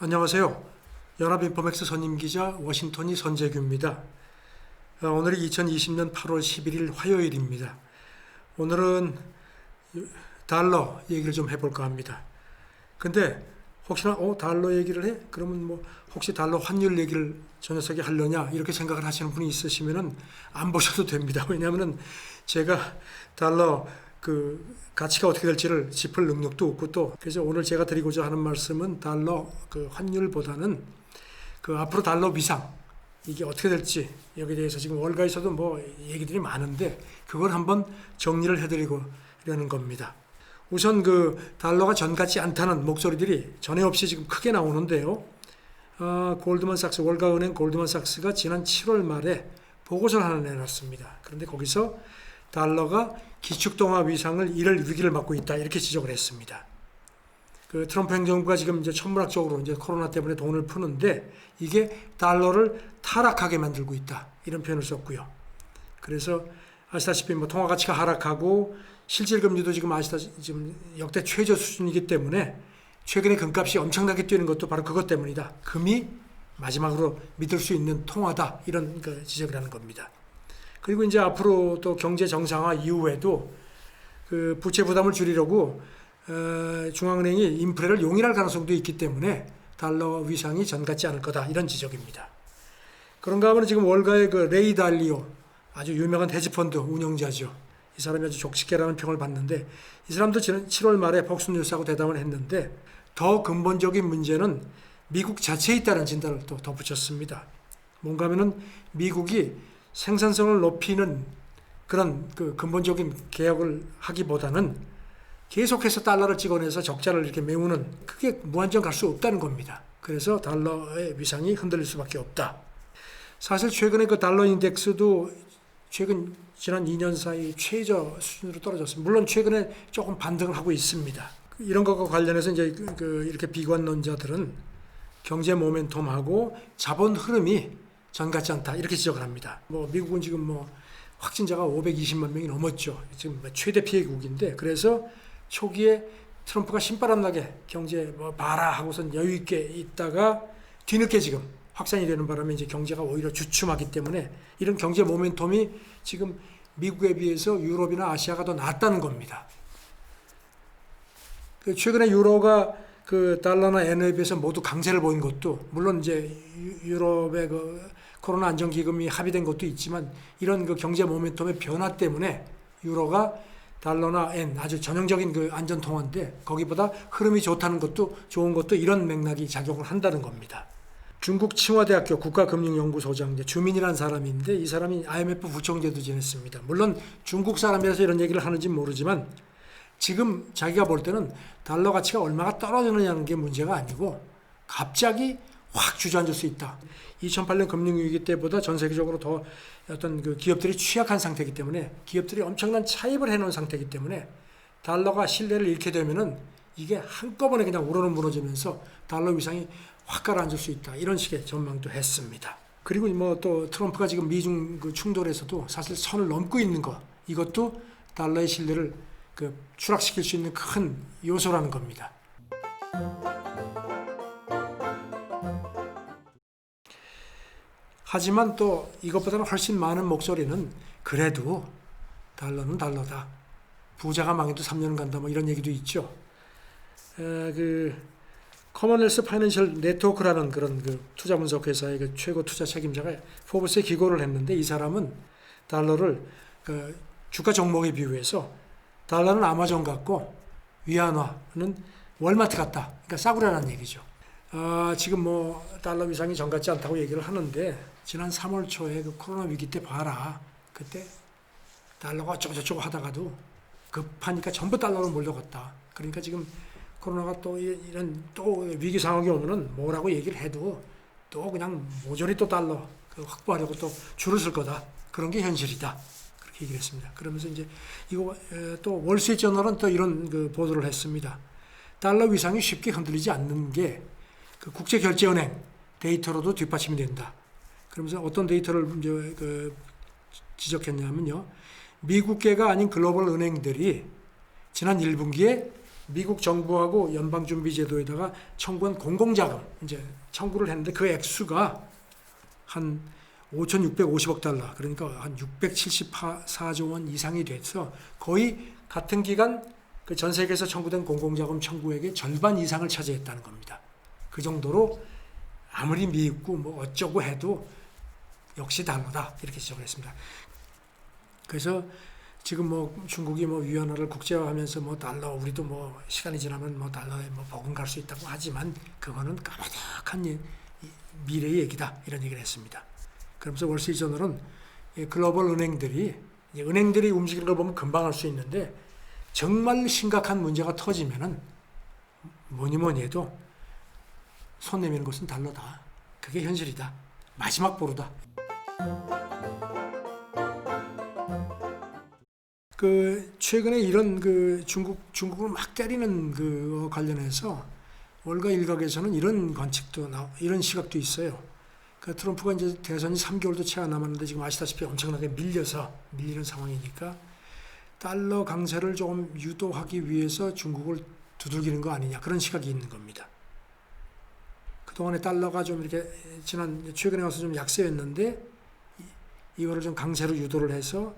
안녕하세요. 연합인포맥스 선임기자 워싱턴이 선재규입니다. 오늘이 2020년 8월 11일 화요일입니다. 오늘은 달러 얘기를 좀 해볼까 합니다. 근데 혹시나 달러 얘기를 해? 그러면 혹시 달러 환율 얘기를 저 녀석이 하려냐 이렇게 생각을 하시는 분이 있으시면은 안 보셔도 됩니다. 왜냐하면은 제가 달러 가치가 어떻게 될지를 짚을 능력도 없고, 또 그래서 오늘 제가 드리고자 하는 말씀은 달러 환율보다는 앞으로 달러 위상 이게 어떻게 될지, 여기에 대해서 지금 월가에서도 얘기들이 많은데 그걸 한번 정리를 해드리려는 겁니다. 우선 달러가 전 같지 않다는 목소리들이 전에 없이 지금 크게 나오는데요. 골드만삭스, 월가은행 골드만삭스가 지난 7월 말에 보고서를 하나 내놨습니다. 그런데 거기서 달러가 기축통화 위상을 잃을 위기를 맞고 있다 이렇게 지적을 했습니다. 트럼프 행정부가 지금 이제 천문학적으로 이제 코로나 때문에 돈을 푸는데 이게 달러를 타락하게 만들고 있다 이런 표현을 썼고요. 그래서 아시다시피 통화 가치가 하락하고 실질 금리도 지금 지금 역대 최저 수준이기 때문에 최근에 금값이 엄청나게 뛰는 것도 바로 그것 때문이다. 금이 마지막으로 믿을 수 있는 통화다 이런 지적을 하는 겁니다. 그리고 이제 앞으로 또 경제 정상화 이후에도 부채 부담을 줄이려고 중앙은행이 인플레를 용인할 가능성도 있기 때문에 달러 위상이 전 같지 않을 거다 이런 지적입니다. 그런가 하면 지금 월가의 레이 달리오, 아주 유명한 헤지펀드 운영자죠. 이 사람이 아주 족식계라는 평을 받는데, 이 사람도 지난 7월 말에 폭스뉴스하고 대담을 했는데 더 근본적인 문제는 미국 자체에 있다는 진단을 또 덧붙였습니다. 뭔가 하면은 미국이 생산성을 높이는 그런 근본적인 개혁을 하기보다는 계속해서 달러를 찍어내서 적자를 이렇게 메우는, 그게 무한정 갈 수 없다는 겁니다. 그래서 달러의 위상이 흔들릴 수밖에 없다. 사실 최근에 달러 인덱스도 지난 2년 사이 최저 수준으로 떨어졌습니다. 물론 최근에 조금 반등을 하고 있습니다. 이런 것과 관련해서 이제 이렇게 비관론자들은 경제 모멘텀하고 자본 흐름이 전 같지 않다 이렇게 지적을 합니다. 미국은 지금 확진자가 520만 명이 넘었죠. 지금 최대 피해국인데, 그래서 초기에 트럼프가 신바람나게 경제 봐라 하고선 여유 있게 있다가 뒤늦게 지금 확산이 되는 바람에 이제 경제가 오히려 주춤하기 때문에 이런 경제 모멘텀이 지금 미국에 비해서 유럽이나 아시아가 더 낫다는 겁니다. 최근에 유로가 달러나 엔에 비해서 모두 강세를 보인 것도, 물론 이제 유럽의 코로나 안정기금이 합의된 것도 있지만, 이런 경제 모멘텀의 변화 때문에 유로가 달러나 엔 아주 전형적인 안전통화인데 거기보다 흐름이 좋다는 것도, 좋은 것도 이런 맥락이 작용을 한다는 겁니다. 중국 칭화대학교 국가금융연구소장 주민이라는 사람인데, 이 사람이 IMF 부총재도 지냈습니다. 물론 중국 사람이라서 이런 얘기를 하는지 모르지만 지금 자기가 볼 때는 달러 가치가 얼마가 떨어지느냐는 게 문제가 아니고 갑자기 확 주저앉을 수 있다. 2008년 금융위기 때보다 전 세계적으로 더 어떤 기업들이 취약한 상태이기 때문에, 기업들이 엄청난 차입을 해놓은 상태이기 때문에 달러가 신뢰를 잃게 되면은 이게 한꺼번에 그냥 우러러 무너지면서 달러 위상이 확 가라앉을 수 있다 이런 식의 전망도 했습니다. 그리고 또 트럼프가 지금 미중 충돌에서도 사실 선을 넘고 있는 것, 이것도 달러의 신뢰를 추락시킬 수 있는 큰 요소라는 겁니다. 하지만 또 이것보다는 훨씬 많은 목소리는 그래도 달러는 달러다, 부자가 망해도 3년 간다 이런 얘기도 있죠. 커먼웰스 파이낸셜 네트워크라는 그런 투자 분석 회사의 최고 투자 책임자가 포브스에 기고를 했는데, 이 사람은 달러를 주가 종목에 비유해서 달러는 아마존 같고 위안화는 월마트 같다, 그러니까 싸구려라는 얘기죠. 지금 달러 위상이 전 같지 않다고 얘기를 하는데, 지난 3월 초에 코로나 위기 때 봐라. 그때 달러가 어쩌고저쩌고 하다가도 급하니까 전부 달러로 몰려갔다. 그러니까 지금 코로나가 또 이런 또 위기 상황이 오면은 뭐라고 얘기를 해도 또 그냥 모조리 또 달러 확보하려고 또 줄을 쓸 거다. 그런 게 현실이다. 그렇게 얘기를 했습니다. 그러면서 이제 이거 또 월스트리트저널은 또 이런 보도를 했습니다. 달러 위상이 쉽게 흔들리지 않는 게 국제결제은행 데이터로도 뒷받침이 된다. 그러면서 어떤 데이터를 이제 지적했냐면요. 미국계가 아닌 글로벌 은행들이 지난 1분기에 미국 정부하고 연방준비제도에다가 청구한 공공자금 이제 청구를 했는데 그 액수가 한 5,650억 달러, 그러니까 한 674조 원 이상이 돼서 거의 같은 기간 그 전 세계에서 청구된 공공자금 청구액의 절반 이상을 차지했다는 겁니다. 그 정도로 아무리 미흡고 뭐 어쩌고 해도 역시 달러다 이렇게 지적을 했습니다. 그래서 지금 뭐 중국이 뭐 위안화를 국제화하면서 뭐 달러, 우리도 뭐 시간이 지나면 뭐 달러에 뭐 버금갈 수 있다고 하지만 그거는 까마득한 미래의 얘기다 이런 얘기를 했습니다. 그러면서 월스트리트저널은 글로벌 은행들이 움직이는 걸 보면 금방 알 수 있는데 정말 심각한 문제가 터지면은 뭐니 해도 손 내미는 것은 달러다. 그게 현실이다. 마지막 보루다. 그 최근에 이런 그 중국을 막 때리는 그 관련해서 월가 일각에서는 이런 관측도 이런 시각도 있어요. 그 트럼프가 이제 대선이 3개월도 채 안 남았는데 지금 아시다시피 엄청나게 밀리는 상황이니까 달러 강세를 조금 유도하기 위해서 중국을 두들기는 거 아니냐 그런 시각이 있는 겁니다. 그동안에 달러가 좀 이렇게 최근에 와서 좀 약세였는데 이거를 좀 강세로 유도를 해서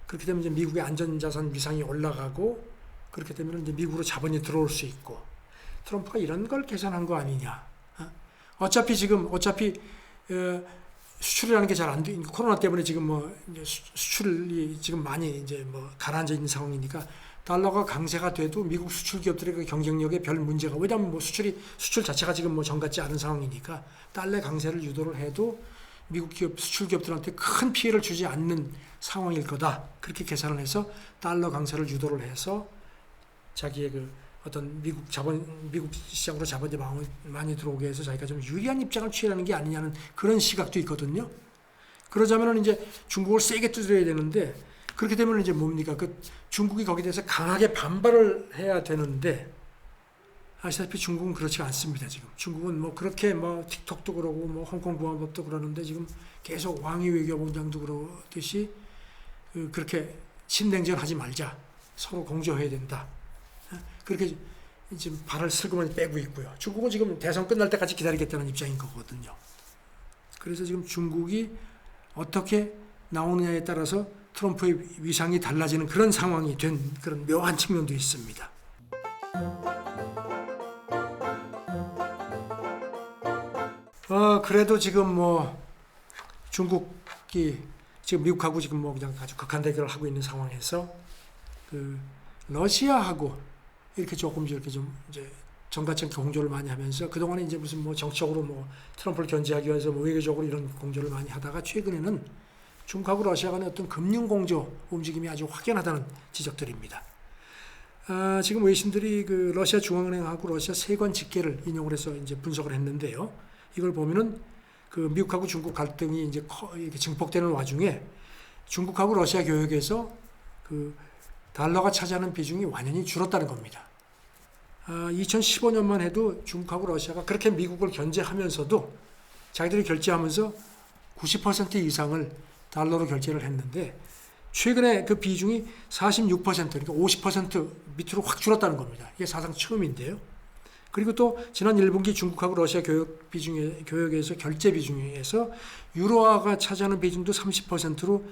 그렇게 되면 이제 미국의 안전자산 위상이 올라가고 그렇게 되면 이제 미국으로 자본이 들어올 수 있고 트럼프가 이런 걸 계산한 거 아니냐. 어차피 수출이라는 게 잘 안 돼. 코로나 때문에 지금 뭐 수출이 지금 많이 이제 뭐 가라앉아 있는 상황이니까 달러가 강세가 돼도 미국 수출 기업들의 그 경쟁력에 별 문제가, 왜냐하면 뭐 수출 자체가 지금 뭐 정 같지 않은 상황이니까 달러 강세를 유도를 해도 미국 수출 기업들한테 큰 피해를 주지 않는 상황일 거다. 그렇게 계산을 해서 달러 강세를 유도를 해서 자기의 그 어떤 미국 시장으로 자본이 많이 들어오게 해서 자기가 좀 유리한 입장을 취하는 게 아니냐는 그런 시각도 있거든요. 그러자면은 이제 중국을 세게 두드려야 되는데 그렇게 되면 이제 뭡니까? 그 중국이 거기에 대해서 강하게 반발을 해야 되는데 아시다시피 중국은 그렇지 않습니다. 지금 중국은 뭐 그렇게 뭐 틱톡도 그러고 뭐 홍콩 보안법도 그러는데 지금 계속 왕이 외교부장도 그러듯이 그렇게 신냉전 하지 말자, 서로 공조해야 된다. 그렇게 지금 발을 슬그머니 빼고 있고요. 중국은 지금 대선 끝날 때까지 기다리겠다는 입장인 거거든요. 그래서 지금 중국이 어떻게 나오느냐에 따라서 트럼프의 위상이 달라지는 그런 상황이 된 그런 묘한 측면도 있습니다. 그래도 지금 뭐 중국이 지금 미국하고 지금 뭐 그냥 아주 극한 대결을 하고 있는 상황에서 그 러시아하고 이렇게 조금 이렇게 좀 이제 정가층 공조를 많이 하면서 그동안에 이제 무슨 뭐 정치적으로 뭐 트럼프를 견제하기 위해서 뭐 외교적으로 이런 공조를 많이 하다가 최근에는 중국하고 러시아 간의 어떤 금융 공조 움직임이 아주 확연하다는 지적들입니다. 지금 외신들이 그 러시아 중앙은행하고 러시아 세관 집계를 인용을 해서 이제 분석을 했는데요. 이걸 보면은 그 미국하고 중국 갈등이 이제 이렇게 증폭되는 와중에 중국하고 러시아 교역에서 그 달러가 차지하는 비중이 완연히 줄었다는 겁니다. 2015년만 해도 중국하고 러시아가 그렇게 미국을 견제하면서도 자기들이 결제하면서 90% 이상을 달러로 결제를 했는데 최근에 그 비중이 46%, 그러니까 50% 밑으로 확 줄었다는 겁니다. 이게 사상 처음인데요. 그리고 또 지난 1분기 중국하고 러시아 교역에서 결제 비중에서 유로화가 차지하는 비중도 30%로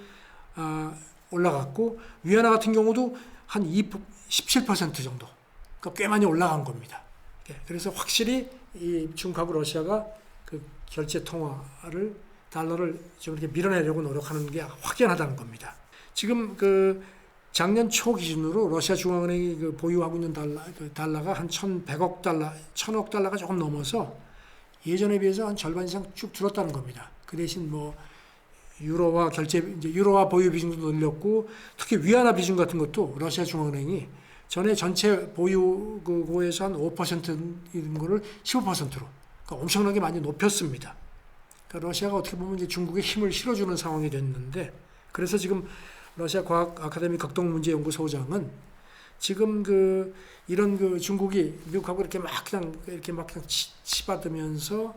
올라갔고 위안화 같은 경우도 한 17% 정도, 그러니까 꽤 많이 올라간 겁니다. 그래서 확실히 이 중국하고 러시아가 그 결제 통화를 달러를 좀 이렇게 밀어내려고 노력하는 게 확연하다는 겁니다. 지금 그 작년 초 기준으로 러시아 중앙은행이 그 보유하고 있는 달러가 한 1,100억 달러, 1,000억 달러가 조금 넘어서 예전에 비해서 한 절반 이상 쭉 줄었다는 겁니다. 그 대신 뭐 유로화 이제 유로화 보유 비중도 늘렸고 특히 위안화 비중 같은 것도 러시아 중앙은행이 전에 전체 보유고에서 한 5%인 거를 15%로 그러니까 엄청나게 많이 높였습니다. 그러니까 러시아가 어떻게 보면 이제 중국에 힘을 실어주는 상황이 됐는데 그래서 지금 러시아 과학 아카데미 극동문제연구소장은 지금 이런 중국이 미국하고 이렇게 막 그냥 치받으면서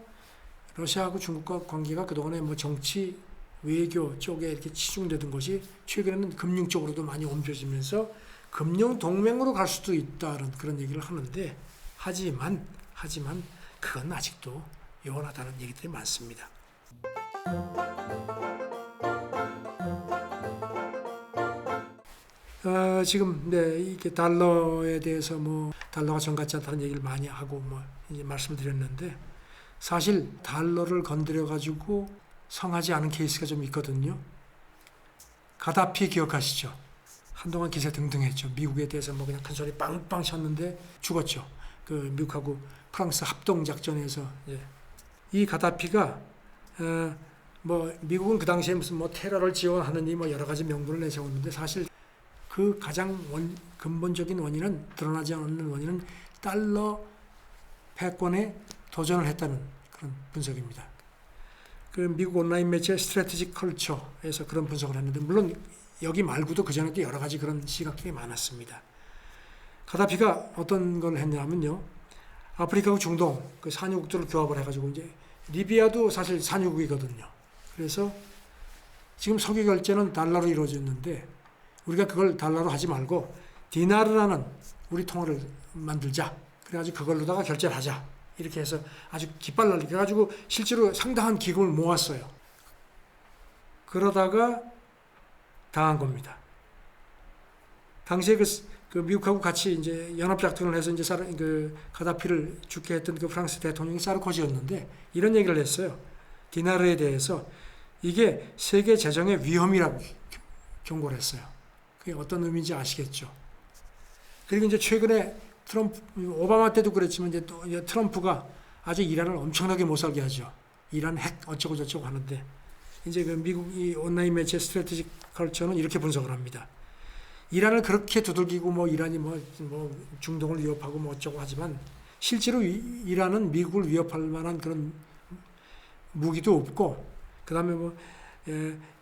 러시아하고 중국과 관계가 그동안에 뭐 정치 외교 쪽에 이렇게 치중되던 것이 최근에는 금융 쪽으로도 많이 옮겨지면서 금융 동맹으로 갈 수도 있다는 그런 얘기를 하는데 하지만 그건 아직도 요원하다는 얘기들이 많습니다. 지금 이게 달러에 대해서 뭐 달러가 정같지 않다는 얘기를 많이 하고 뭐 이제 말씀을 드렸는데 사실 달러를 건드려 가지고 성하지 않은 케이스가 좀 있거든요. 가다피 기억하시죠? 한동안 기세 등등했죠. 미국에 대해서 뭐 그냥 큰 소리 빵빵 쳤는데 죽었죠. 그 미국하고 프랑스 합동 작전에서 이 가다피가 뭐 미국은 그 당시에 무슨 뭐 테러를 지원하느니 뭐 여러 가지 명분을 내세웠는데 사실 그 가장 근본적인 원인은 드러나지 않는 원인은 달러 패권에 도전을 했다는 그런 분석입니다. 그 미국 온라인 매체 스트래티직 컬처에서 그런 분석을 했는데 물론 여기 말고도 그 전에도 여러 가지 그런 시각들이 많았습니다. 가다피가 어떤 걸 했냐면요. 아프리카하고 중동 그 산유국들을 규합을 해가지고 이제 리비아도 사실 산유국이거든요. 그래서 지금 석유 결제는 달러로 이루어졌는데 우리가 그걸 달러로 하지 말고 디나르라는 우리 통화를 만들자. 그래가지고 그걸로다가 결제를 하자. 이렇게 해서 아주 깃발 날리게 해가지고 실제로 상당한 기금을 모았어요. 그러다가 당한 겁니다. 당시에 그 미국하고 같이 이제 연합작전을 해서 이제 그 가다피를 죽게 했던 그 프랑스 대통령이 사르코지였는데 이런 얘기를 했어요. 디나르에 대해서 이게 세계 재정의 위험이라고 경고를 했어요. 그게 어떤 의미인지 아시겠죠? 그리고 이제 최근에 오바마 때도 그랬지만 이제 또 트럼프가 아주 이란을 엄청나게 못 살게 하죠. 이란 핵 어쩌고 저쩌고 하는데 이제 그 미국 이 온라인 매체 스트래티직 컬처는 이렇게 분석을 합니다. 이란을 그렇게 두들기고 뭐 이란이 뭐 중동을 위협하고 뭐 어쩌고 하지만 실제로 이란은 미국을 위협할 만한 그런 무기도 없고 그다음에 뭐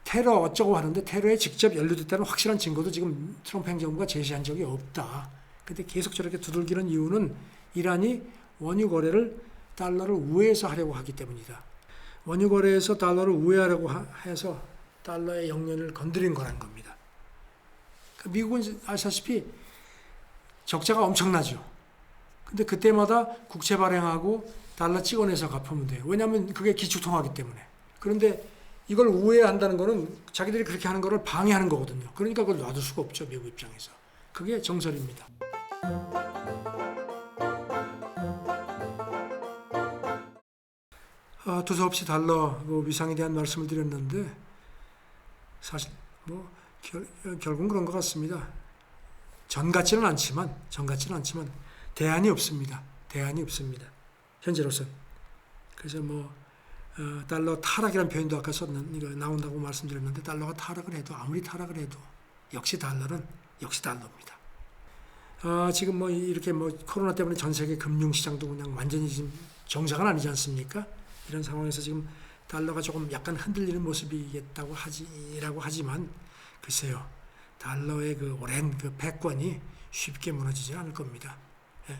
테러 어쩌고 하는데 테러에 직접 연루됐다는 확실한 증거도 지금 트럼프 행정부가 제시한 적이 없다. 근데 계속 저렇게 두들기는 이유는 이란이 원유 거래를 달러를 우회해서 하려고 하기 때문이다. 원유 거래에서 달러를 우회하려고 해서 달러의 영연을 건드린 거란 겁니다. 미국은 아시다시피 적자가 엄청나죠. 근데 그때마다 국채 발행하고 달러 찍어내서 갚으면 돼요. 왜냐하면 그게 기축통화기 때문에. 그런데 이걸 우회한다는 거는 자기들이 그렇게 하는 거를 방해하는 거거든요. 그러니까 그걸 놔둘 수가 없죠. 미국 입장에서. 그게 정설입니다. 두서없이 달러 위상에 대한 말씀을 드렸는데 사실 뭐 결국은 그런 것 같습니다. 전 같지는 않지만 대안이 없습니다. 현재로서는. 그래서 뭐 달러 타락이라는 표현도 아까 이거 나온다고 말씀드렸는데 달러가 타락을 해도 아무리 타락을 해도 역시 달러는 역시 달러입니다. 지금 뭐 이렇게 뭐 코로나 때문에 전 세계 금융시장도 그냥 완전히 지금 정상은 아니지 않습니까? 이런 상황에서 지금 달러가 조금 약간 흔들리는 모습이겠다고 하지만 글쎄요 달러의 그 오랜 그 패권이 쉽게 무너지지 않을 겁니다. 예.